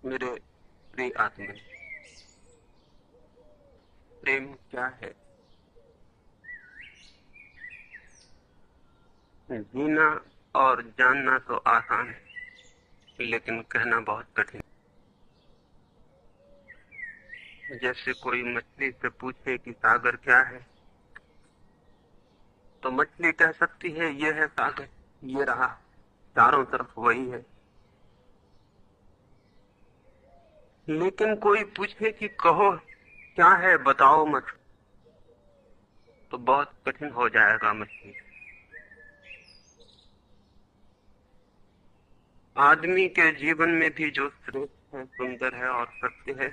मेरे प्रिय आत्मा, प्रेम क्या है? जीना और जानना तो आसान है, लेकिन कहना बहुत कठिन। जैसे कोई मछली से पूछे कि सागर क्या है, तो मछली कह सकती है ये है सागर, ये रहा, चारों तरफ वही है। लेकिन कोई पूछे कि कहो क्या है, बताओ मत, तो बहुत कठिन हो जाएगा मछली। आदमी के जीवन में भी जो श्रेष्ठ है, सुंदर है और सत्य है,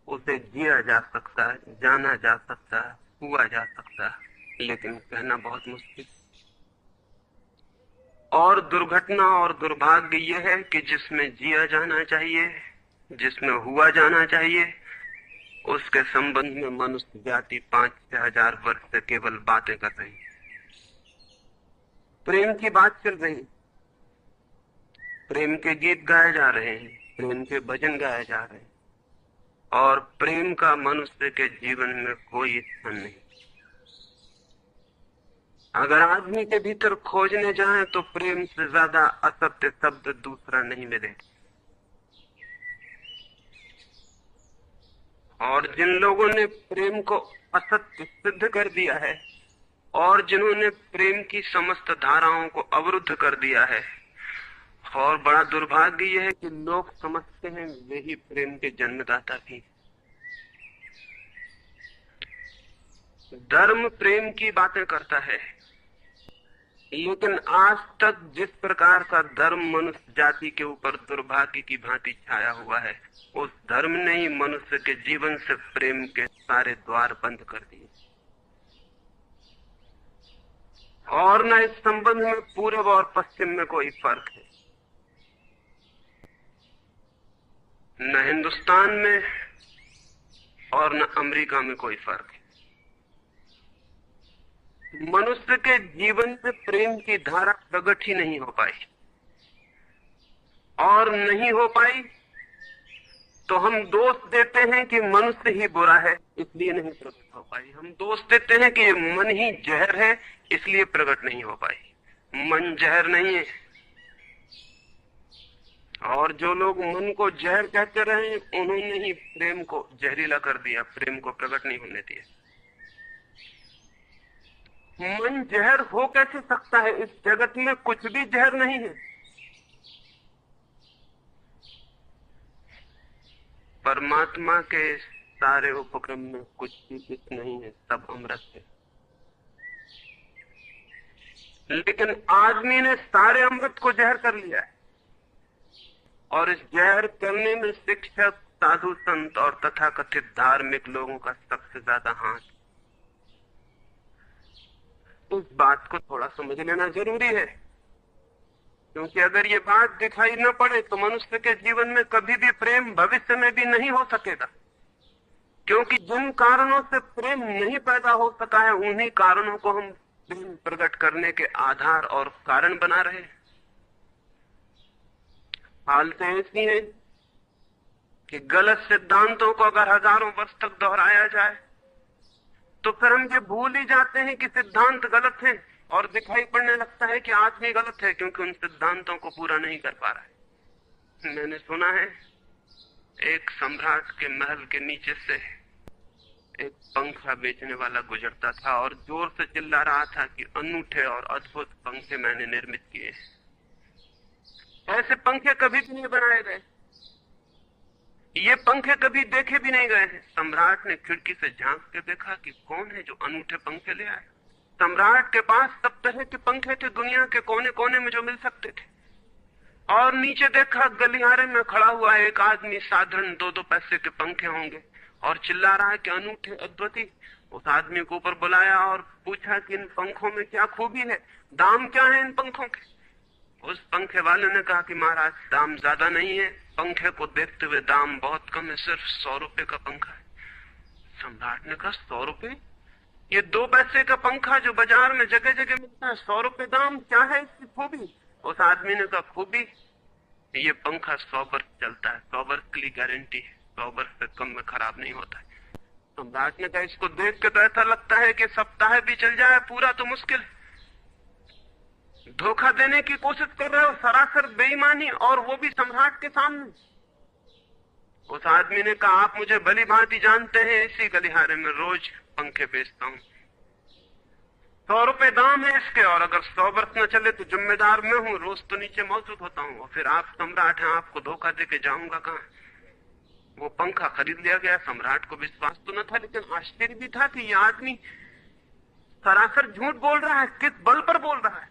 उसे जिया जा सकता है, जाना जा सकता है, हुआ जा सकता है, लेकिन कहना बहुत मुश्किल। और दुर्घटना और दुर्भाग्य यह है कि जिसमें जिया जाना चाहिए, जिसमें हुआ जाना चाहिए, उसके संबंध में मनुष्य जाति 5-6 हजार वर्ष से केवल बातें कर रही है। प्रेम की बात चल रही, प्रेम के गीत गाए जा रहे हैं, प्रेम के भजन गाए जा रहे हैं, और प्रेम का मनुष्य के जीवन में कोई स्थान नहीं। अगर आदमी के भीतर खोजने जाएं तो प्रेम से ज्यादा असत्य शब्द दूसरा नहीं मिले। और जिन लोगों ने प्रेम को असत्य सिद्ध कर दिया है और जिन्होंने प्रेम की समस्त धाराओं को अवरुद्ध कर दिया है, और बड़ा दुर्भाग्य यह है कि लोग समझते हैं वे ही प्रेम के जन्मदाता भी। धर्म प्रेम की बातें करता है, लेकिन आज तक जिस प्रकार का धर्म मनुष्य जाति के ऊपर दुर्भाग्य की भांति छाया हुआ है, उस धर्म ने ही मनुष्य के जीवन से प्रेम के सारे द्वार बंद कर दिए। और न इस संबंध में पूर्व और पश्चिम में कोई फर्क है, न हिंदुस्तान में और न अमेरिका में कोई फर्क है। मनुष्य के जीवन से प्रेम की धारा प्रकट ही नहीं हो पाई, और नहीं हो पाई तो हम दोष देते हैं कि मनुष्य ही बुरा है, इसलिए नहीं प्रकट हो पाई। हम दोष देते हैं कि मन ही जहर है, इसलिए प्रकट नहीं हो पाई। मन जहर नहीं है, और जो लोग मन को जहर कहते रहे उन्होंने ही प्रेम को जहरीला कर दिया, प्रेम को प्रकट नहीं होने दिया। मन जहर हो कैसे सकता है? इस जगत में कुछ भी जहर नहीं है। परमात्मा के सारे उपक्रम में कुछ भी विष नहीं है, सब अमृत है। लेकिन आदमी ने सारे अमृत को जहर कर लिया है, और इस जहर करने में शिक्षक, साधु संत और तथाकथित धार्मिक लोगों का सबसे ज्यादा हाथ। उस बात को थोड़ा समझ लेना जरूरी है, क्योंकि अगर ये बात दिखाई न पड़े तो मनुष्य के जीवन में कभी भी प्रेम भविष्य में भी नहीं हो सकेगा। क्योंकि जिन कारणों से प्रेम नहीं पैदा हो सका है, उन्हीं कारणों को हम प्रेम प्रकट करने के आधार और कारण बना रहे हैं। हालतें ऐसी हैं कि गलत सिद्धांतों को अगर हजारों वर्ष तक दोहराया जाए तो फिर हम ये भूल ही जाते हैं कि सिद्धांत गलत हैं, और दिखाई पड़ने लगता है कि आदमी गलत है, क्योंकि उन सिद्धांतों को पूरा नहीं कर पा रहा है। मैंने सुना है एक सम्राट के महल के नीचे से एक पंखा बेचने वाला गुजरता था और जोर से चिल्ला रहा था कि अनूठे और अद्भुत पंखे मैंने निर्मित किए। ऐसे पंखे कभी भी नहीं बनाए गए, ये पंखे कभी देखे भी नहीं गए हैं। सम्राट ने खिड़की से झांक के देखा कि कौन है जो अनूठे पंखे ले आए। सम्राट के पास सब तरह के पंखे थे, दुनिया के कोने कोने में जो मिल सकते थे। और नीचे देखा, गलियारे में खड़ा हुआ एक आदमी, साधारण 2-2 पैसे के पंखे होंगे, और चिल्ला रहा है कि अनूठे, अद्वितीय। उस आदमी को ऊपर बुलाया और पूछा कि इन पंखों में क्या खूबी है, दाम क्या है इन पंखों के? उस पंखे वाले ने कहा कि महाराज, दाम ज्यादा नहीं है, पंखे को देखते हुए दाम बहुत कम है, सिर्फ 100 रुपए का पंखा है। सम्राट ने कहा 100 रुपए? ये 2 पैसे का पंखा जो बाजार में जगह जगह मिलता है, 100 रुपए दाम, क्या है इसकी खूबी? उस आदमी ने कहा खूबी ये पंखा 100 वर्ष चलता है, 100 वर्ष के लिए गारंटी है, 100 वर्ष से कम में खराब नहीं होता है। सम्राट ने कहा इसको देख के तो ऐसा लगता है कि सप्ताह भी चल जाए, पूरा तो मुश्किल। धोखा देने की कोशिश कर रहे हो, सरासर बेईमानी, और वो भी सम्राट के सामने। उस आदमी ने कहा आप मुझे भली भांति जानते हैं, इसी गलिहारे में रोज पंखे बेचता हूं, 100 रुपए दाम है इसके, और अगर 100 वर्ष न चले तो जिम्मेदार मैं हूं, रोज तो नीचे मौजूद होता हूं, और फिर आप सम्राट हैं, आपको धोखा देके जाऊंगा कहां। वो पंखा खरीद लिया गया। सम्राट को विश्वास तो न था, लेकिन आश्चर्य भी था कि यह आदमी सरासर झूठ बोल रहा है, किस बल पर बोल रहा है।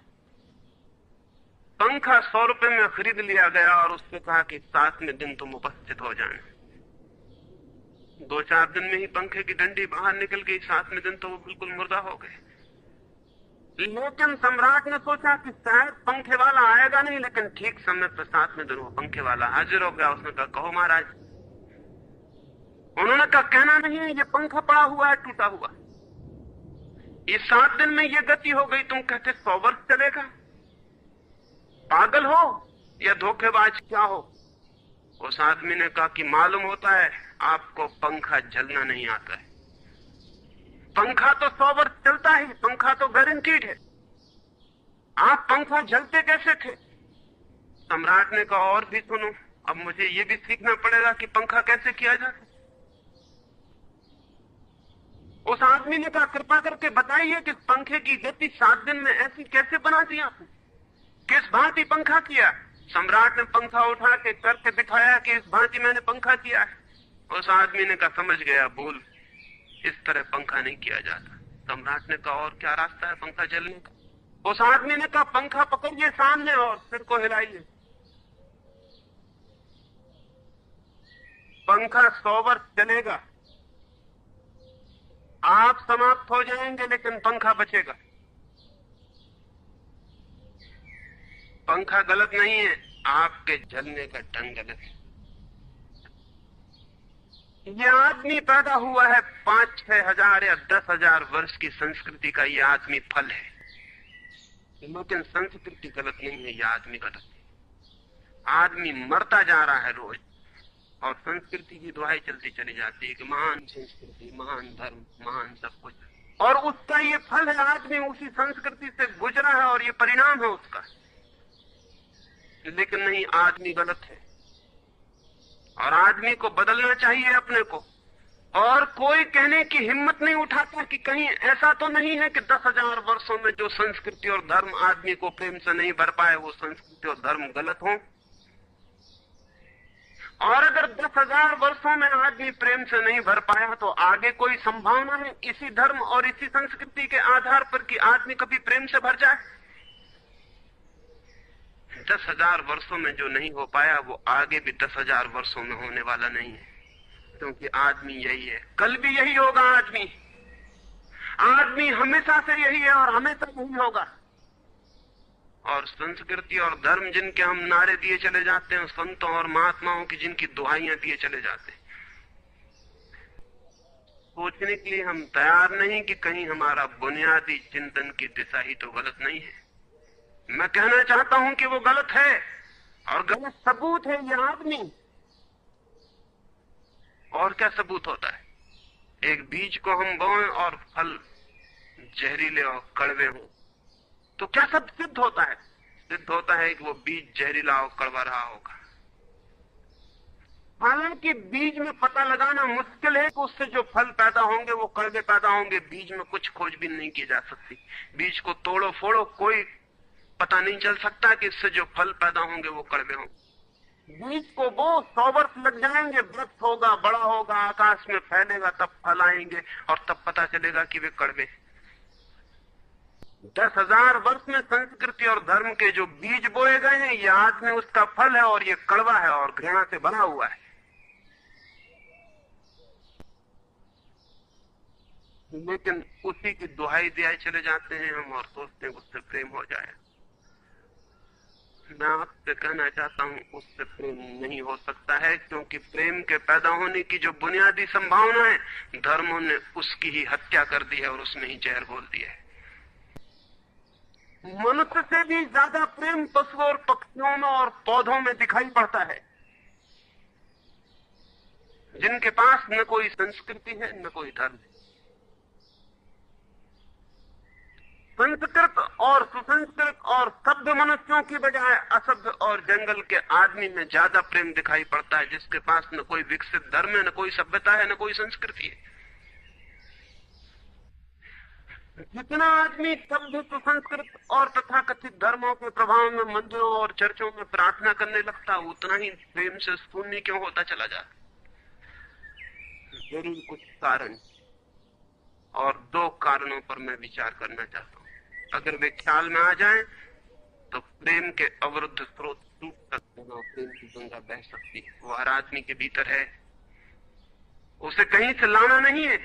पंखा 100 रुपए में खरीद लिया गया और उससे कहा कि 7वें दिन तुम उपस्थित हो जाए। 2-4 दिन में ही पंखे की डंडी बाहर निकल गई, 7वें दिन तो वो बिल्कुल मुर्दा हो गए। लेकिन सम्राट ने सोचा कि शायद पंखे वाला आएगा नहीं, लेकिन ठीक समय पर 7वें दिन वो पंखे वाला हाजिर हो गया। उसने कहा कहो महाराज। उन्होंने कहा कहना नहीं है, ये पंखा पड़ा हुआ है टूटा हुआ, ये 7 दिन में ये गति हो गई, तुम कहते 100 वर्ष चलेगा। पागल हो या धोखेबाज क्या हो। उस आदमी ने कहा कि मालूम होता है आपको पंखा झलना नहीं आता है, पंखा तो 100 वर्ष चलता ही, पंखा तो गारंटीड है, आप पंखा झलते कैसे थे। सम्राट ने कहा और भी सुनो, अब मुझे ये भी सीखना पड़ेगा कि पंखा कैसे किया जाता। उस आदमी ने कहा कृपा करके बताइए कि पंखे की गति 7 दिन में ऐसी कैसे बना दी आपने, किस भांति पंखा किया। सम्राट ने पंखा उठा के करके दिखाया कि इस भांति मैंने पंखा किया है। उस आदमी ने कहा समझ गया, भूल, इस तरह पंखा नहीं किया जाता। सम्राट ने कहा और क्या रास्ता है पंखा जलने का। उस आदमी ने कहा पंखा पकड़िए सामने और सिर को हिलाइए, पंखा 100 वर्ष चलेगा, आप समाप्त हो जाएंगे लेकिन पंखा बचेगा। पंखा गलत नहीं है, आपके जलने का ढंग गलत है। यह आदमी पैदा हुआ है 5-6 हजार या 10,000 वर्ष की संस्कृति का, यह आदमी फल है, लेकिन संस्कृति गलत नहीं है, यह आदमी गलत है। आदमी मरता जा रहा है रोज, और संस्कृति की दुहाई चलती चली जाती है कि महान संस्कृति, महान धर्म, महान सब कुछ, और उसका ये फल है, आदमी उसी संस्कृति से गुजरा है और ये परिणाम है उसका। लेकिन नहीं, आदमी गलत है और आदमी को बदलना चाहिए अपने को। और कोई कहने की हिम्मत नहीं उठाता कि कहीं ऐसा तो नहीं है कि 10,000 वर्षों में जो संस्कृति और धर्म आदमी को प्रेम से नहीं भर पाए, वो संस्कृति और धर्म गलत हो। और अगर 10,000 वर्षों में आदमी प्रेम से नहीं भर पाया तो आगे कोई संभावना है इसी धर्म और इसी संस्कृति के आधार पर कि आदमी कभी प्रेम से भर जाए। 10,000 वर्षों में जो नहीं हो पाया वो आगे भी 10,000 वर्षों में होने वाला नहीं है, क्योंकि आदमी यही है, कल भी यही होगा। आदमी हमेशा से यही है और हमेशा यही होगा। और संस्कृति और धर्म जिनके हम नारे दिए चले जाते हैं, संतों और महात्माओं की जिनकी दुहाइयां दिए चले जाते हैं, सोचने के लिए हम तैयार नहीं कि कहीं हमारा बुनियादी चिंतन की दिशा ही तो गलत नहीं है। मैं कहना चाहता हूं कि वो गलत है, और गलत सबूत है ये आदमी। और क्या सबूत होता है? एक बीज को हम बोएं और फल जहरीले और कड़वे हों, तो क्या सब सिद्ध होता है? सिद्ध होता है कि वो बीज जहरीला और कड़वा रहा होगा। हालांकि बीज में पता लगाना मुश्किल है कि उससे जो फल पैदा होंगे वो कड़वे पैदा होंगे। बीज में कुछ खोजबीन नहीं की जा सकती। बीज को तोड़ो फोड़ो, कोई पता नहीं चल सकता कि इससे जो फल पैदा होंगे वो कड़वे होंगे। बीज को वो 100 वर्ष लग जाएंगे, वृक्ष होगा, बड़ा होगा, आकाश में फैलेगा, तब फल आएंगे और तब पता चलेगा कि वे कड़वे। 10,000 वर्ष में संस्कृति और धर्म के जो बीज बोए गए हैं, ये आदमी उसका फल है और ये कड़वा है और घृणा से भरा हुआ है। लेकिन उसी की दुहाई दिए चले जाते हैं हम और सोचते हैं उससे प्रेम हो जाए। मैं आपसे कहना चाहता हूं उससे प्रेम नहीं हो सकता है, क्योंकि प्रेम के पैदा होने की जो बुनियादी संभावना है, धर्मों ने उसकी ही हत्या कर दी है और उसमें ही जहर घोल दिया है। मनुष्य से भी ज्यादा प्रेम पशुओं और पक्षियों में और पौधों में दिखाई पड़ता है, जिनके पास न कोई संस्कृति है न कोई धर्म है। संस्कृत और सुसंस्कृत और सभ्य मनुष्यों की बजाय असभ्य और जंगल के आदमी में ज्यादा प्रेम दिखाई पड़ता है, जिसके पास न कोई विकसित धर्म है, न कोई सभ्यता है, न कोई संस्कृति है। जितना आदमी सभ्य सुसंस्कृत और तथाकथित धर्मों के प्रभाव में मंदिरों और चर्चों में प्रार्थना करने लगता, उतना ही प्रेम से शून्य क्यों होता चला जाता? जरूर कुछ कारण, और दो कारणों पर मैं विचार करना चाहता हूं। अगर वे ख्याल में आ जाएं तो प्रेम के अवरुद्ध स्रोत टूट सकते हैं और प्रेम की गंगा बह सकती है। वो हर आदमी के भीतर है, उसे कहीं से लाना नहीं है।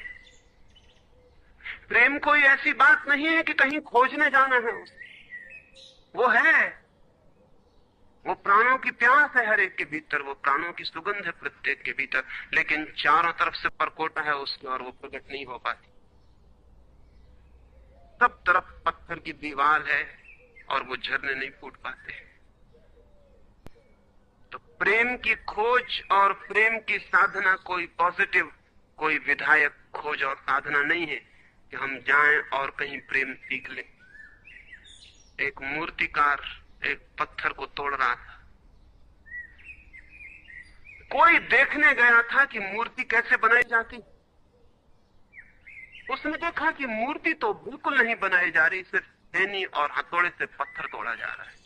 प्रेम कोई ऐसी बात नहीं है कि कहीं खोजने जाना है उसे, वो है, वो प्राणों की प्यास है हर एक के भीतर, वो प्राणों की सुगंध है प्रत्येक के भीतर, लेकिन चारों तरफ से परकोटा है उसमें और वो प्रकट नहीं हो पाती। सब तरफ पत्थर की दीवार है और वो झरने नहीं फूट पाते। तो प्रेम की खोज और प्रेम की साधना कोई पॉजिटिव, कोई विधायक खोज और साधना नहीं है कि हम जाएं और कहीं प्रेम सीख लें। एक मूर्तिकार एक पत्थर को तोड़ रहा था, कोई देखने गया था कि मूर्ति कैसे बनाई जाती। उसने देखा कि मूर्ति तो बिल्कुल नहीं बनाई जा रही, सिर्फ छेनी और हथौड़े से पत्थर तोड़ा जा रहा है।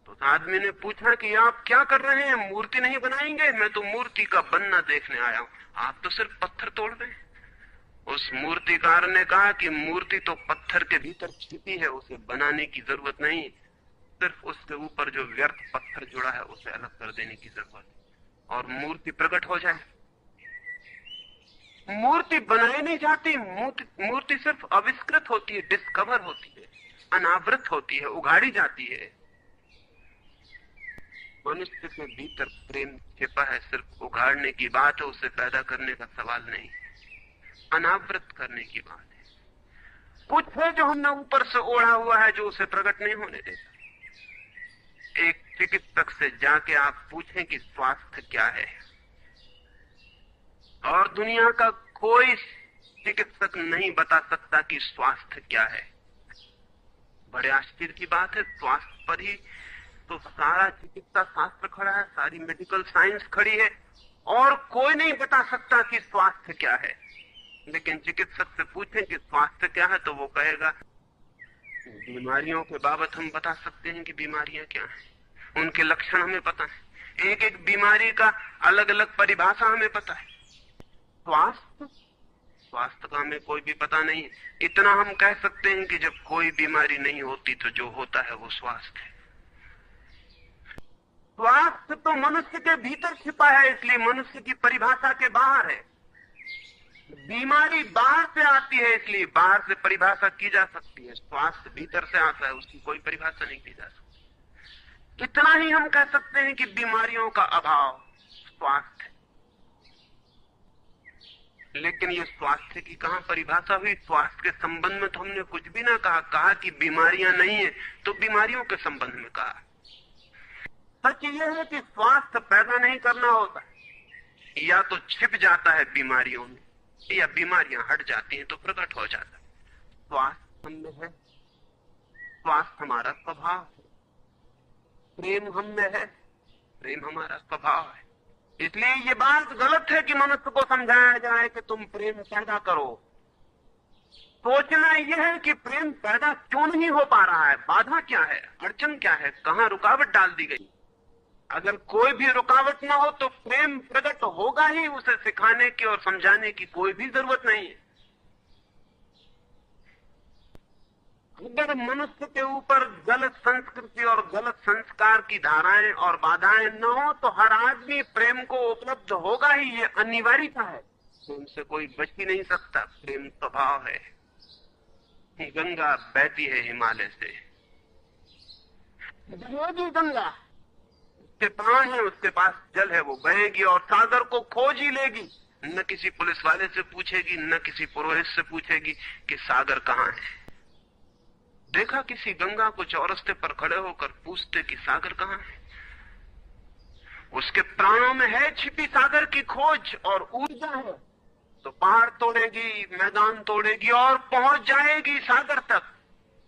तो उस आदमी ने पूछा कि आप क्या कर रहे हैं, मूर्ति नहीं बनाएंगे? मैं तो मूर्ति का बनना देखने आया हूं, आप तो सिर्फ पत्थर तोड़ रहे हैं। उस मूर्तिकार ने कहा कि मूर्ति तो पत्थर के भीतर छिपी है, उसे बनाने की जरूरत नहीं, सिर्फ उसके ऊपर जो व्यर्थ पत्थर जुड़ा है उसे अलग कर देने की जरूरत है और मूर्ति प्रकट हो जाए। मूर्ति बनाई नहीं जाती, मूर्ति सिर्फ आविष्कृत होती है, डिस्कवर होती है, अनावृत होती है, उगाड़ी जाती है। मनुष्य के भीतर प्रेम छिपा है, सिर्फ उगाड़ने की बात है, उसे पैदा करने का सवाल नहीं, अनावृत करने की बात है। कुछ है जो हमने ऊपर से ओढ़ा हुआ है, जो उसे प्रकट नहीं होने देता। एक चिकित्सक से जाके आप पूछें कि स्वास्थ्य क्या है, और दुनिया का कोई चिकित्सक नहीं बता सकता कि स्वास्थ्य क्या है। बड़े आश्चर्य की बात है, स्वास्थ्य पर ही तो सारा चिकित्सा शास्त्र खड़ा है, सारी मेडिकल साइंस खड़ी है, और कोई नहीं बता सकता कि स्वास्थ्य क्या है। लेकिन चिकित्सक से पूछें कि स्वास्थ्य क्या है, तो वो कहेगा बीमारियों के बाबत हम बता सकते हैं कि बीमारियां क्या हैं, उनके लक्षण हमें पता है, एक एक बीमारी का अलग अलग परिभाषा हमें पता है। स्वास्थ्य का हमें कोई भी पता नहीं। इतना हम कह सकते हैं कि जब कोई बीमारी नहीं होती तो जो होता है वो स्वास्थ्य है। स्वास्थ्य तो मनुष्य के भीतर छिपा है, इसलिए मनुष्य की परिभाषा के बाहर है। बीमारी बाहर से आती है, इसलिए बाहर से परिभाषा की जा सकती है। स्वास्थ्य भीतर से आता है, उसकी कोई परिभाषा नहीं की जा सकती। इतना ही हम कह सकते हैं कि बीमारियों का अभाव स्वास्थ्य। लेकिन ये स्वास्थ्य की कहां परिभाषा हुई? स्वास्थ्य के संबंध में तो हमने कुछ भी ना कहा कि बीमारियां नहीं है, तो बीमारियों के संबंध में कहा। सच यह है कि स्वास्थ्य पैदा नहीं करना होता, या तो छिप जाता है बीमारियों में, या बीमारियां हट जाती हैं तो प्रकट हो जाता है। स्वास्थ्य हम में है, स्वास्थ्य हमारा स्वभाव है। प्रेम हम में है, प्रेम हमारा स्वभाव है। इसलिए ये बात गलत है कि मनुष्य को समझाया जाए कि तुम प्रेम पैदा करो। सोचना यह है कि प्रेम पैदा क्यों नहीं हो पा रहा है, बाधा क्या है, अड़चन क्या है, कहां रुकावट डाल दी गई। अगर कोई भी रुकावट ना हो तो प्रेम प्रकट होगा ही, उसे सिखाने की और समझाने की कोई भी जरूरत नहीं है। अगर मनुष्य के ऊपर गलत संस्कृति और गलत संस्कार की धाराएं और बाधाएं न हो तो हर आदमी प्रेम को उपलब्ध होगा ही, ये अनिवार्यता है। प्रेम से कोई बच ही नहीं सकता, प्रेम स्वभाव है। गंगा बहती है हिमालय से, बहेगी गंगा, उसके प्राण है, उसके पास जल है, वो बहेगी और सागर को खोज ही लेगी। न किसी पुलिस वाले से पूछेगी, न किसी पुरोहित से पूछेगी कि सागर कहाँ है। देखा किसी गंगा को चौरस्ते पर खड़े होकर पूछते कि सागर कहाँ है? उसके प्राणों में है छिपी सागर की खोज और ऊर्जा है, तो पहाड़ तोड़ेगी, मैदान तोड़ेगी और पहुंच जाएगी सागर तक।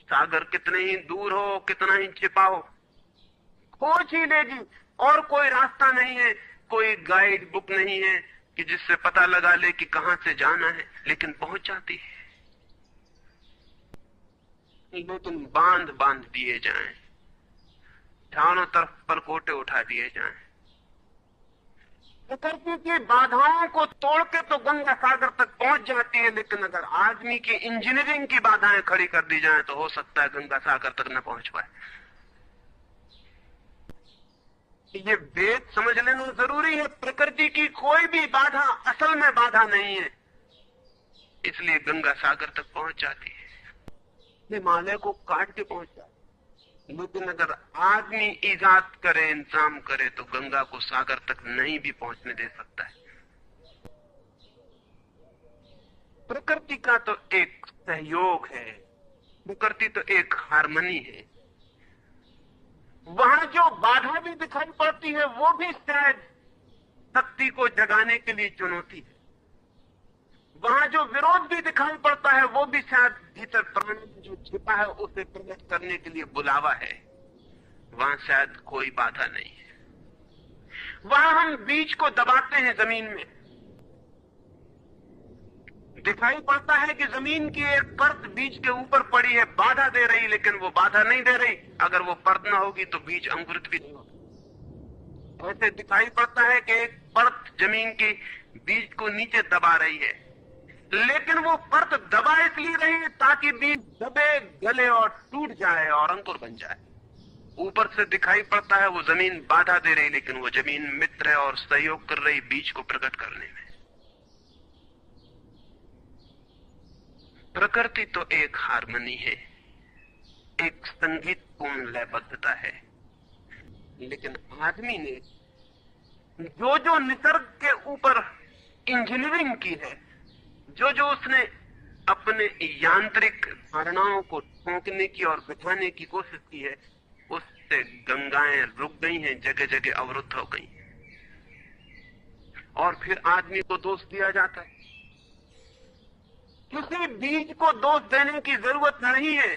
सागर कितने ही दूर हो, कितना ही छिपा हो, खोज ही लेगी। और कोई रास्ता नहीं है, कोई गाइड बुक नहीं है कि जिससे पता लगा ले कि कहां से जाना है, लेकिन पहुंच जाती है। लेकिन बांध बांध दिए जाएं, चारों तरफ परकोटे उठा दिए जाएं, प्रकृति की बाधाओं को तोड़ के तो गंगा सागर तक पहुंच जाती है, लेकिन अगर आदमी की इंजीनियरिंग की बाधाएं खड़ी कर दी जाएं तो हो सकता है गंगा सागर तक न पहुंच पाए। ये वेद समझ लेना जरूरी है। प्रकृति की कोई भी बाधा असल में बाधा नहीं है, इसलिए गंगा सागर तक पहुंच जाती है, हिमालय को काट के पहुंच जाती है। लेकिन अगर आदमी इजाद करे, इंतजाम करे, तो गंगा को सागर तक नहीं भी पहुंचने दे सकता है। प्रकृति का तो एक सहयोग है, प्रकृति तो एक हार्मनी है। वहां जो बाधा भी दिखाई पड़ती है वो भी शायद शक्ति को जगाने के लिए चुनौती है। वहां जो विरोध भी दिखाई पड़ता है वो भी शायद भीतर प्राण जो छिपा है उसे प्रकट करने के लिए बुलावा है। वहां शायद कोई बाधा नहीं है। वहां हम बीज को दबाते हैं जमीन में, दिखाई पड़ता है कि जमीन की एक परत बीज के ऊपर पड़ी है, बाधा दे रही, लेकिन वो बाधा नहीं दे रही। अगर वो परत ना होगी तो बीज अंकुरित भी नहीं होगा। ऐसे दिखाई पड़ता है कि एक परत जमीन की बीज को नीचे दबा रही है, लेकिन वो परत दबा इसलिए रही है ताकि बीज दबे, गले और टूट जाए और अंकुर बन जाए। ऊपर से दिखाई पड़ता है वो जमीन बाधा दे रही, लेकिन वो जमीन मित्र है और सहयोग कर रही बीज को प्रकट करने में। प्रकृति तो एक हार्मनी है, एक संगीतपूर्ण लयबद्धता है, लेकिन आदमी ने जो जो निसर्ग के ऊपर इंजीनियरिंग की है, जो जो उसने अपने यांत्रिक धारणाओं को ठोंकने की और बिठाने की कोशिश की है, उससे गंगाएं रुक गई हैं, जगह जगह अवरुद्ध हो गई। और फिर आदमी को दोष दिया जाता है। किसी बीज को दोष देने की जरूरत नहीं है।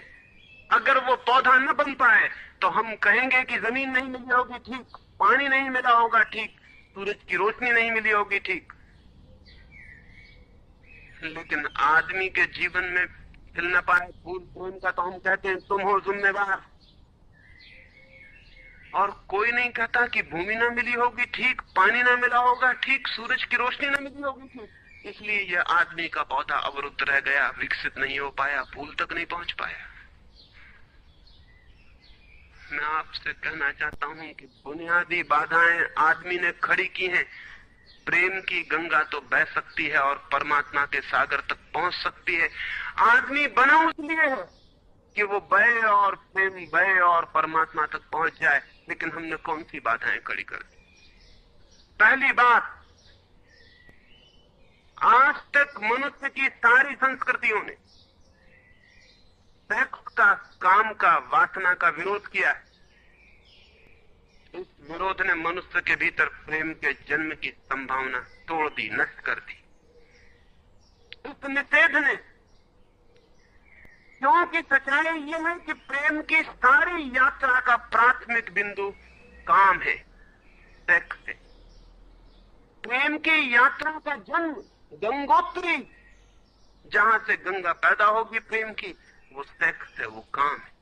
अगर वो पौधा न बन पाए तो हम कहेंगे कि जमीन नहीं मिली होगी ठीक, पानी नहीं मिला होगा ठीक, सूरज की रोशनी नहीं मिली होगी ठीक। लेकिन आदमी के जीवन में खिल न पाए फूल प्रेम का तो हम कहते हैं तुम हो जिम्मेवार। और कोई नहीं कहता कि भूमि ना मिली होगी ठीक, पानी ना मिला होगा ठीक, सूरज की रोशनी ना मिली होगी ठीक। इसलिए यह आदमी का पौधा अवरुद्ध रह गया, विकसित नहीं हो पाया, फूल तक नहीं पहुंच पाया। मैं आपसे कहना चाहता हूं कि बुनियादी बाधाएं आदमी ने खड़ी की हैं। प्रेम की गंगा तो बह सकती है और परमात्मा के सागर तक पहुंच सकती है। आदमी बना इसलिए है कि वो बहे और प्रेम बहे और परमात्मा तक पहुंच जाए, लेकिन हमने कौन सी बाधाएं खड़ी कर दी? पहली बात, आज तक मनुष्य की सारी संस्कृतियों ने सेक्स का, काम का, वासना का विरोध किया है। इस विरोध ने मनुष्य के भीतर प्रेम के जन्म की संभावना तोड़ दी, नष्ट कर दी। इस निषेध ने, क्योंकि सच्चाई यह है कि प्रेम की सारी यात्रा का प्राथमिक बिंदु काम है, सेक्स है। प्रेम की यात्रा का जन्म गंगोत्री, जहां से गंगा पैदा होगी प्रेम की, वो सेक्स है, वो काम है।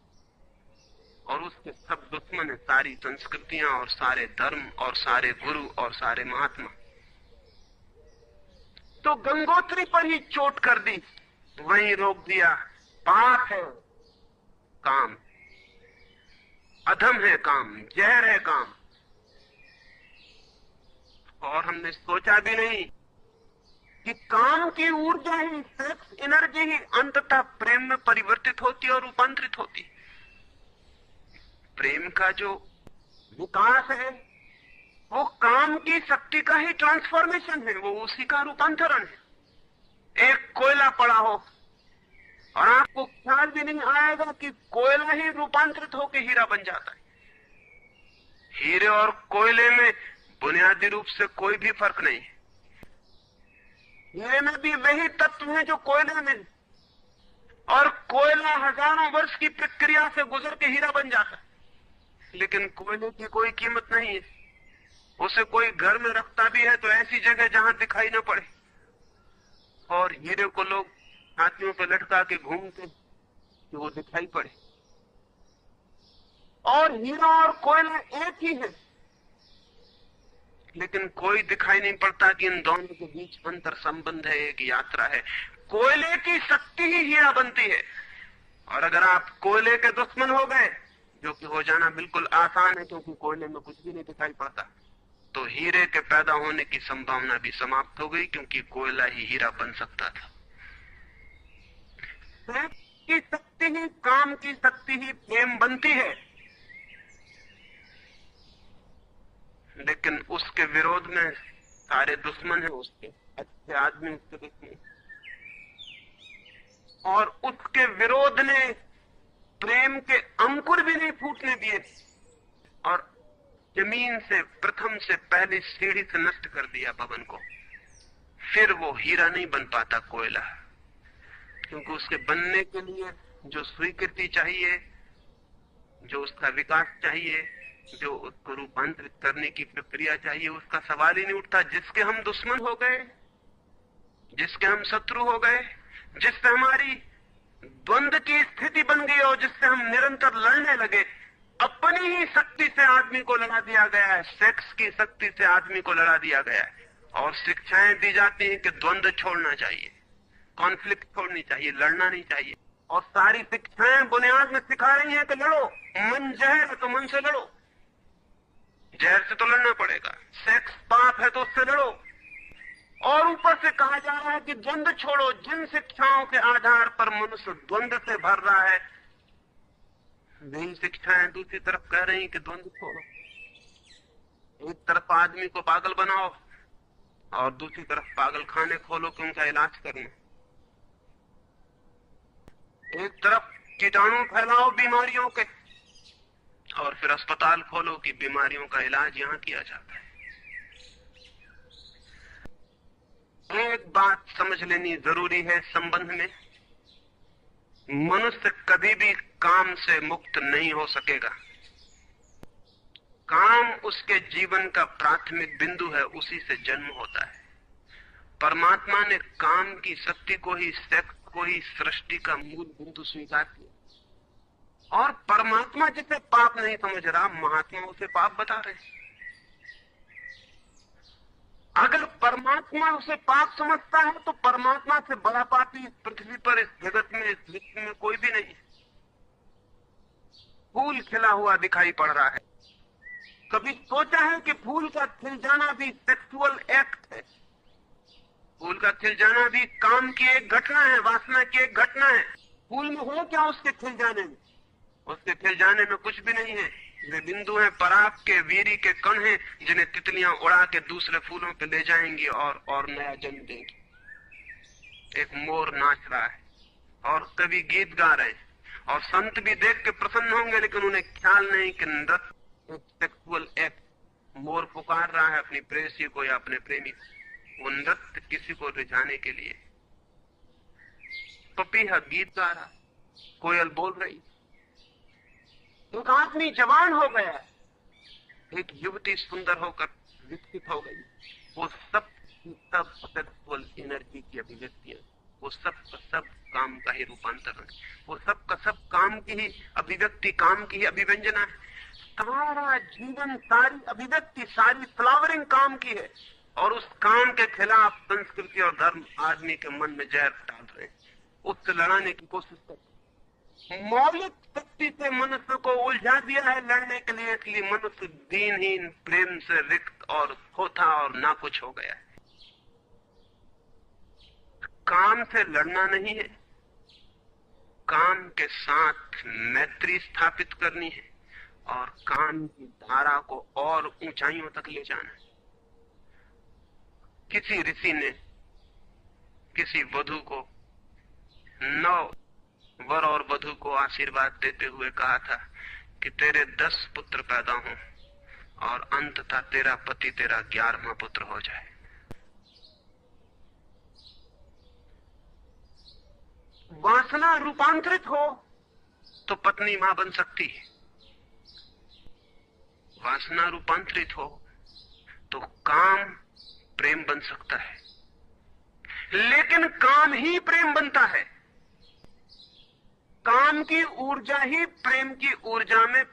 और उसके सब दुश्मन है, सारी संस्कृतियां और सारे धर्म और सारे गुरु और सारे महात्मा। तो गंगोत्री पर ही चोट कर दी, वहीं रोक दिया। पाप है काम, अधम है काम, जहर है काम। और हमने सोचा भी नहीं कि काम की ऊर्जा ही, सेक्स एनर्जी ही अंततः प्रेम में परिवर्तित होती और रूपांतरित होती। प्रेम का जो विकास है वो काम की शक्ति का ही ट्रांसफॉर्मेशन है, वो उसी का रूपांतरण है। एक कोयला पड़ा हो, और आपको ख्याल भी नहीं आएगा कि कोयला ही रूपांतरित होकर हीरा बन जाता है। हीरे और कोयले में बुनियादी रूप से कोई भी फर्क नहीं है। हीरे में भी वही तत्व हैं जो कोयले में, और कोयला हजारों वर्ष की प्रक्रिया से गुजर के हीरा बन जाता है। लेकिन कोयले की कोई कीमत नहीं है। उसे कोई घर में रखता भी है तो ऐसी जगह जहां दिखाई न पड़े, और हीरे को लोग हाथियों पर लटका के घूमते कि वो दिखाई पड़े। और हीरा और कोयला एक ही है, लेकिन कोई दिखाई नहीं पड़ता कि इन दोनों के बीच अंतर संबंध है, एक यात्रा है। कोयले की शक्ति ही हीरा बनती है, और अगर आप कोयले के दुश्मन हो गए, जो कि हो जाना बिल्कुल आसान है क्योंकि कोयले में कुछ भी नहीं दिखाई पड़ता, तो हीरे के पैदा होने की संभावना भी समाप्त हो गई, क्योंकि कोयला ही हीरा बन सकता था। सेक्स की शक्ति ही, काम की शक्ति ही प्रेम बनती है, लेकिन उसके विरोध में सारे दुश्मन हैं उसके, अच्छे आदमी उसके दुश्मन, और उसके विरोध ने प्रेम के अंकुर भी नहीं फूटने दिए, और जमीन से प्रथम से पहली सीढ़ी से नष्ट कर दिया भवन को। फिर वो हीरा नहीं बन पाता कोयला, क्योंकि उसके बनने के लिए जो स्वीकृति चाहिए, जो उसका विकास चाहिए, जो उसको रूपांतरित करने की प्रक्रिया चाहिए, उसका सवाल ही नहीं उठता। जिसके हम दुश्मन हो गए, जिसके हम शत्रु हो गए, जिससे हमारी द्वंद्व की स्थिति बन गई और जिससे हम निरंतर लड़ने लगे, अपनी ही शक्ति से आदमी को लड़ा दिया गया है, सेक्स की शक्ति से आदमी को लड़ा दिया गया है। और शिक्षाएं दी जाती हैं कि द्वंद्व छोड़ना चाहिए, कॉन्फ्लिक्ट छोड़नी चाहिए, लड़ना नहीं चाहिए। और सारी शिक्षाएं बुनियाद में सिखा रही हैं कि लड़ो, मन जहर है तो मन से लड़ो, जहर से तो लड़ना पड़ेगा। सेक्स पाप है तो उससे लड़ो। और ऊपर से कहा जा रहा है कि द्वंद्व छोड़ो। जिन शिक्षाओं के आधार पर मनुष्य द्वंद्व से भर रहा है, वही शिक्षाएं दूसरी तरफ कह रही कि द्वंद्व छोड़ो। एक तरफ आदमी को पागल बनाओ और दूसरी तरफ पागल खाने खोलो कि उनका इलाज करना। एक तरफ कीटाणु फैलाओ बीमारियों के, और फिर अस्पताल खोलो कि बीमारियों का इलाज यहां किया जाता है। एक बात समझ लेनी जरूरी है संबंध में, मनुष्य कभी भी काम से मुक्त नहीं हो सकेगा। काम उसके जीवन का प्राथमिक बिंदु है, उसी से जन्म होता है। परमात्मा ने काम की शक्ति को ही, सेक्स को ही सृष्टि का मूल बिंदु स्वीकार किया। और परमात्मा जिसे पाप नहीं समझ रहा, महात्मा उसे पाप बता रहे। अगर परमात्मा उसे पाप समझता है तो परमात्मा से बड़ा पापी इस पृथ्वी पर, इस जगत में, इस विश्व में कोई भी नहीं। फूल खिला हुआ दिखाई पड़ रहा है, कभी सोचा है कि फूल का खिल जाना भी सेक्सुअल एक्ट है? फूल का खिल जाना भी काम की एक घटना है, वासना की एक घटना है। फूल में हो क्या उसके खिल जाने में? उसके खिल जाने में कुछ भी नहीं है। वे बिंदु हैं, पराग के, वीरी के कण हैं, जिन्हें तितलियां उड़ा के दूसरे फूलों पे ले जाएंगी और नया जन्म देंगी। एक मोर नाच रहा है और कवि गीत गा रहे हैं, और संत भी देख के प्रसन्न होंगे, लेकिन उन्हें ख्याल नहीं कि नृत्य एक सेक्सुअल एक्ट। मोर पुकार रहा है अपनी प्रेयसी को या अपने प्रेमी को, वो नृत्य किसी को रिझाने के लिए। पपीहा गीत गा रहा, कोयल बोल रही, एक आदमी जवान हो गया, एक युवती सुंदर होकर विकसित हो गई। वो सब सेक्सुअल एनर्जी की अभिव्यक्तियां, वो सब का सब काम का ही रूपांतरण, वो सब का सब काम की ही अभिव्यक्ति, काम की ही अभिव्यंजना है। सारा जीवन, सारी अभिव्यक्ति, सारी फ्लावरिंग काम की है, और उस काम के खिलाफ संस्कृति और धर्म आदमी के मन में जहर डाल रहे हैं, उससे लड़ाने की कोशिश करते। मौलिक शक्ति से मनुष्य को उलझा दिया है लड़ने के लिए, इसलिए मनुष्य दीनहीन, प्रेम से रिक्त और खोथा और नाकुछ हो गया है। काम से लड़ना नहीं है, काम के साथ मैत्री स्थापित करनी है और काम की धारा को और ऊंचाइयों तक ले जाना है। किसी ऋषि ने किसी वधू को 9 वर और वधू को आशीर्वाद देते हुए कहा था कि तेरे 10 पुत्र पैदा हों और अंततः तेरा पति तेरा 11वां पुत्र हो जाए। वासना रूपांतरित हो तो पत्नी मां बन सकती है, वासना रूपांतरित हो तो काम प्रेम बन सकता है, लेकिन काम ही प्रेम बनता है। काम की ऊर्जा ही प्रेम की ऊर्जा में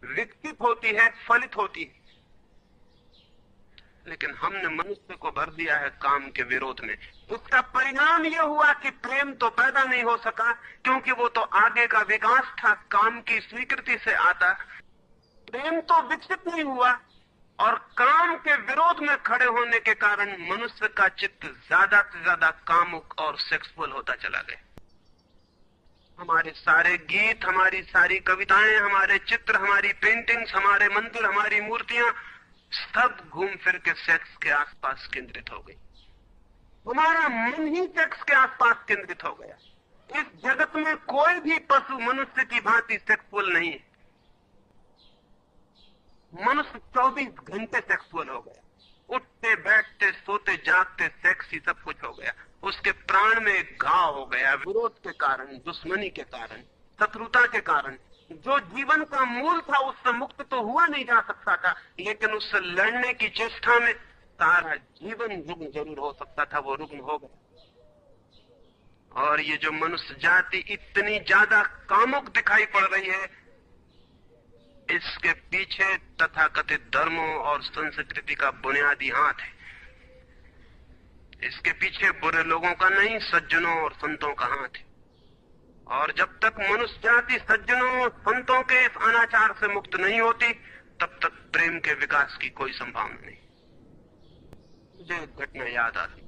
विकसित होती है, फलित होती है। लेकिन हमने मनुष्य को भर दिया है काम के विरोध में। उसका परिणाम यह हुआ कि प्रेम तो पैदा नहीं हो सका, क्योंकि वो तो आगे का विकास था, काम की स्वीकृति से आता। प्रेम तो विकसित नहीं हुआ और काम के विरोध में खड़े होने के कारण मनुष्य का चित्त ज्यादा से ज्यादा कामुक और सेक्सुअल होता चला गया। हमारे सारे गीत, हमारी सारी कविताएं, हमारे चित्र, हमारी पेंटिंग्स, हमारे मंदिर, हमारी मूर्तियां सब घूम फिर के सेक्स के आसपास केंद्रित हो गई। हमारा मन ही सेक्स के आसपास केंद्रित हो गया। इस जगत में कोई भी पशु मनुष्य की भांति सेक्सुअल नहीं है। मनुष्य 24 घंटे सेक्सुअल हो गया। उठते बैठते सोते जागते सेक्स ही सब कुछ हो गया। उसके प्राण में एक घाव हो गया, विरोध के कारण, दुश्मनी के कारण, शत्रुता के कारण। जो जीवन का मूल था उससे मुक्त तो हुआ नहीं जा सकता था, लेकिन उससे लड़ने की चेष्टा में सारा जीवन रुग्ण जरूर हो सकता था, वो रुग्ण हो गया। और ये जो मनुष्य जाति इतनी ज्यादा कामुक दिखाई पड़ रही है, इसके पीछे तथाकथित धर्मों और संस्कृति का बुनियादी हाथ है। इसके पीछे बुरे लोगों का नहीं, सज्जनों और संतों का हाथ है। और जब तक मनुष्य जाति सज्जनों और संतों के इस अनाचार से मुक्त नहीं होती, तब तक प्रेम के विकास की कोई संभावना नहीं। मुझे एक घटना याद आती।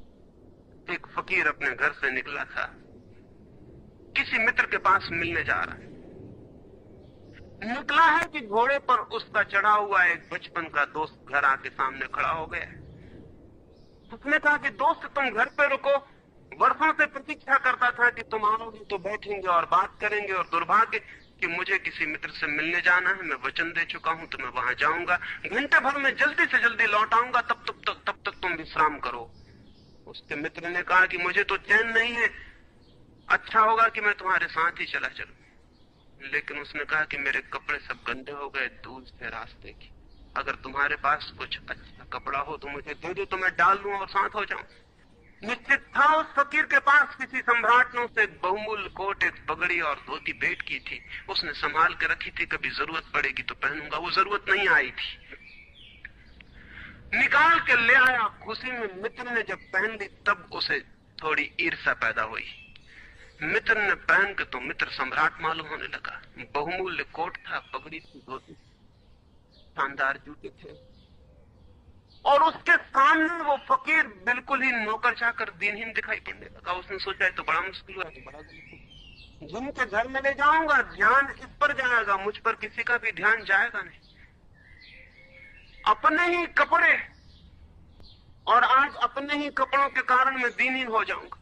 एक फकीर अपने घर से निकला था, किसी मित्र के पास मिलने जा रहा है। निकला है कि घोड़े पर उसका चढ़ा हुआ एक बचपन का दोस्त घर आके सामने खड़ा हो गया। उसने कहा कि दोस्त तुम घर पे रुको, वर्षों से प्रतीक्षा करता था कि तुम आओगे तो बैठेंगे और बात करेंगे, और दुर्भाग्य कि मुझे किसी मित्र से मिलने जाना है, मैं वचन दे चुका हूं तो मैं वहां जाऊंगा, घंटे भर में जल्दी से जल्दी लौट आऊंगा, तब तक तुम विश्राम करो। उसके मित्र ने कहा कि मुझे तो चैन नहीं है, अच्छा होगा कि मैं तुम्हारे साथ ही चला चलूं। लेकिन उसने कहा कि मेरे कपड़े सब गंदे हो गए धूल से रास्ते की, अगर तुम्हारे पास कुछ अच्छा कपड़ा हो तो मुझे दे दो, तो मैं डाल लूं और साथ हो जाऊं। निश्चित था उस फकीर के पास किसी सम्राट ने उसे एक बहुमूल्य कोट, एक पगड़ी और धोती भेंट की थी। उसने संभाल के रखी थी, कभी जरूरत पड़ेगी तो पहनूंगा। वो जरूरत नहीं आई थी, निकाल के ले आया। खुशी में मित्र ने जब पहन ली तब उसे थोड़ी ईर्ष्या पैदा हुई। मित्र ने पहन के तो मित्र सम्राट मालूम होने लगा। बहुमूल्य कोट था, पगड़ी थी, धोती, शानदार जूते थे, और उसके सामने वो फकीर बिल्कुल ही नौकर चाकर दीनहीन दिखाई पड़ने लगा। उसने सोचा है तो बड़ा मुश्किल हुआ, तो बड़ा जिनके घर में ले जाऊंगा ध्यान इस पर जाएगा, मुझ पर किसी का भी ध्यान जाएगा नहीं। अपने ही कपड़े, और आज अपने ही कपड़ों के कारण मैं दीनहीन हो जाऊंगा।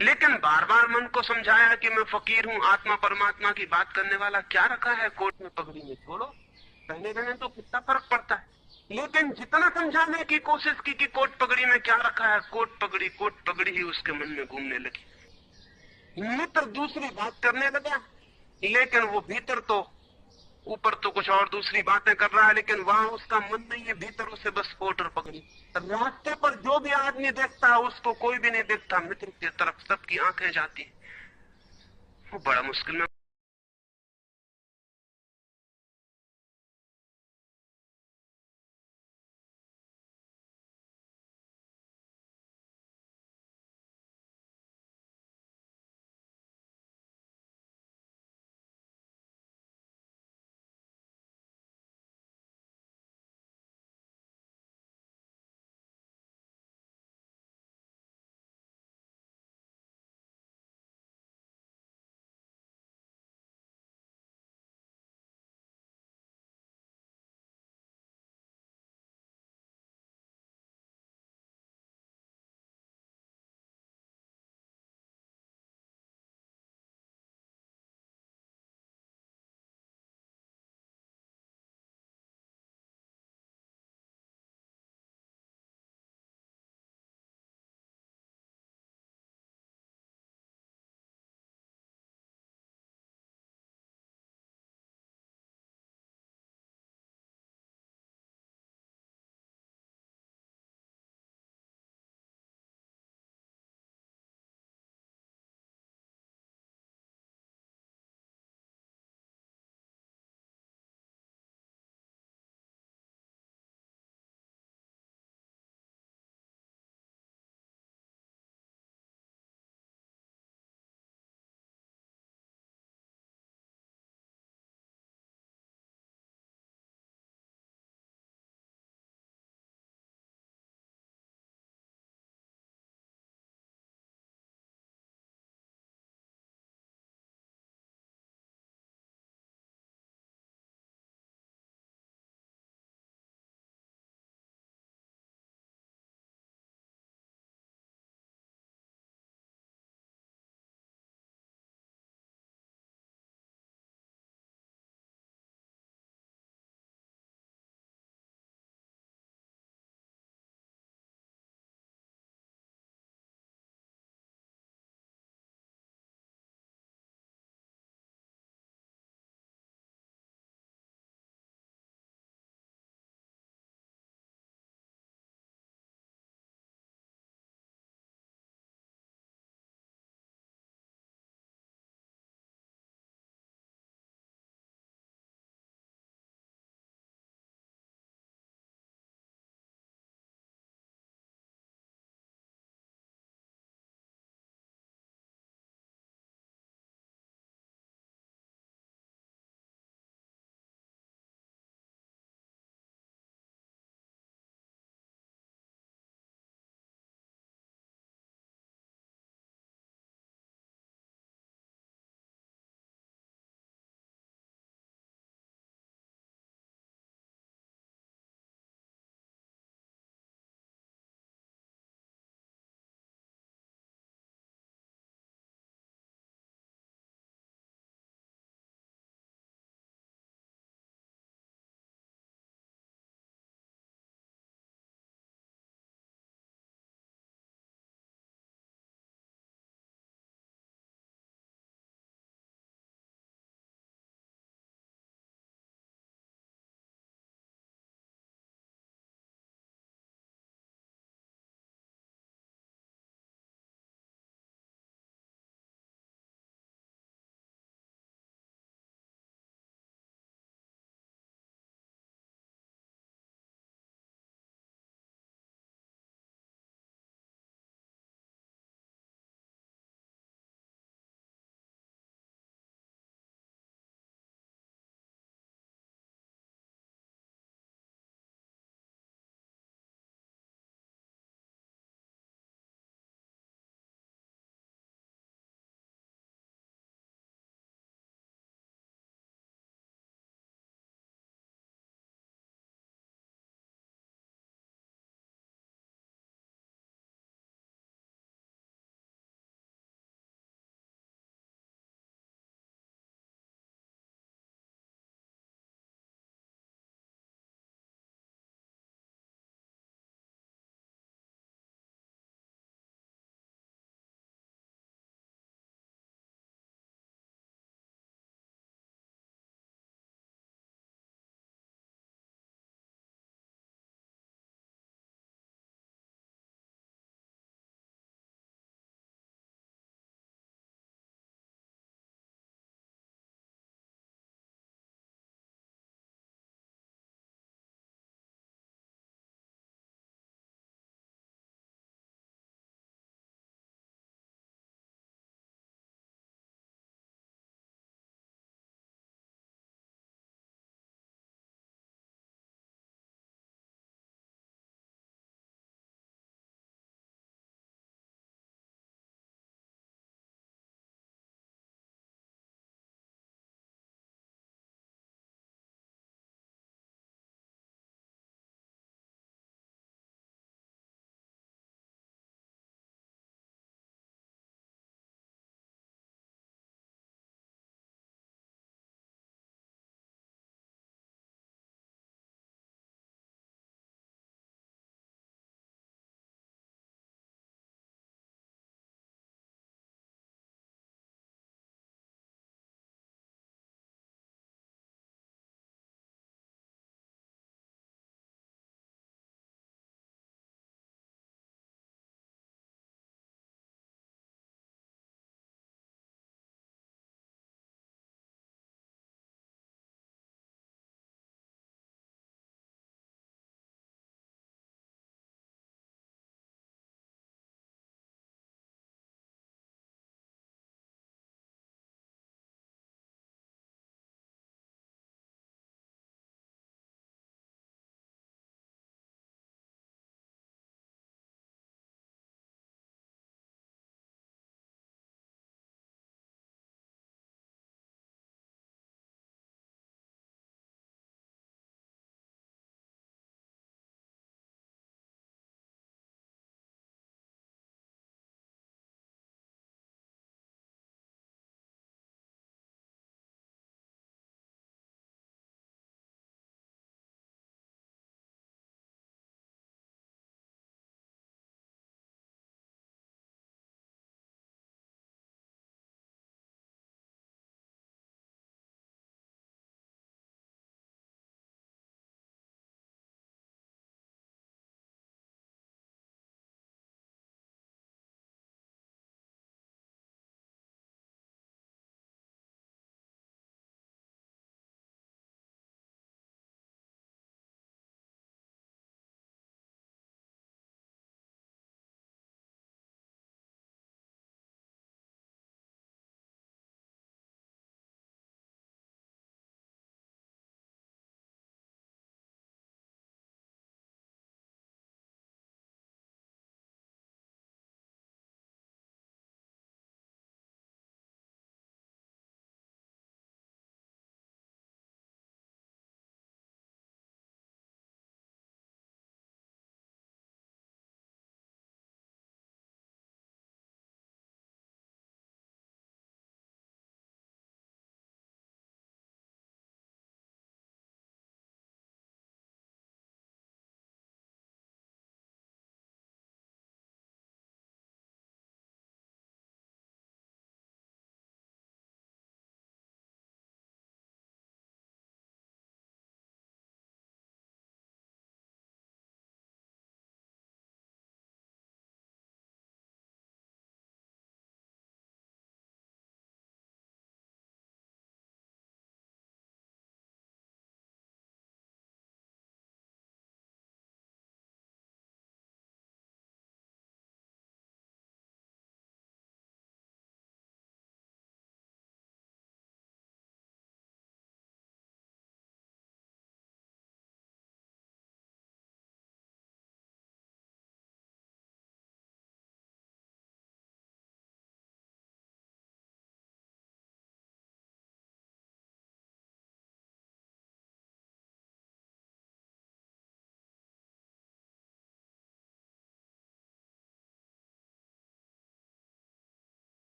लेकिन बार बार मन को समझाया कि मैं फकीर हूं, आत्मा परमात्मा की बात करने वाला, क्या रखा है कोट में पगड़ी में, छोड़ो, पहने रहने तो कितना फर्क पड़ता है। लेकिन जितना समझाने की कोशिश की कि कोट पगड़ी में क्या रखा है, कोट पगड़ी ही उसके मन में घूमने लगी। मित्र दूसरी बात करने लगा, लेकिन वो भीतर तो, ऊपर तो कुछ और दूसरी बातें कर रहा है, लेकिन वहां उसका मन नहीं है। भीतर उसे बस कोट और पगड़ी। रास्ते पर जो भी आदमी देखता है उसको कोई भी नहीं देखता, मित्र की तरफ सबकी आंखें जाती है। वो बड़ा मुश्किल में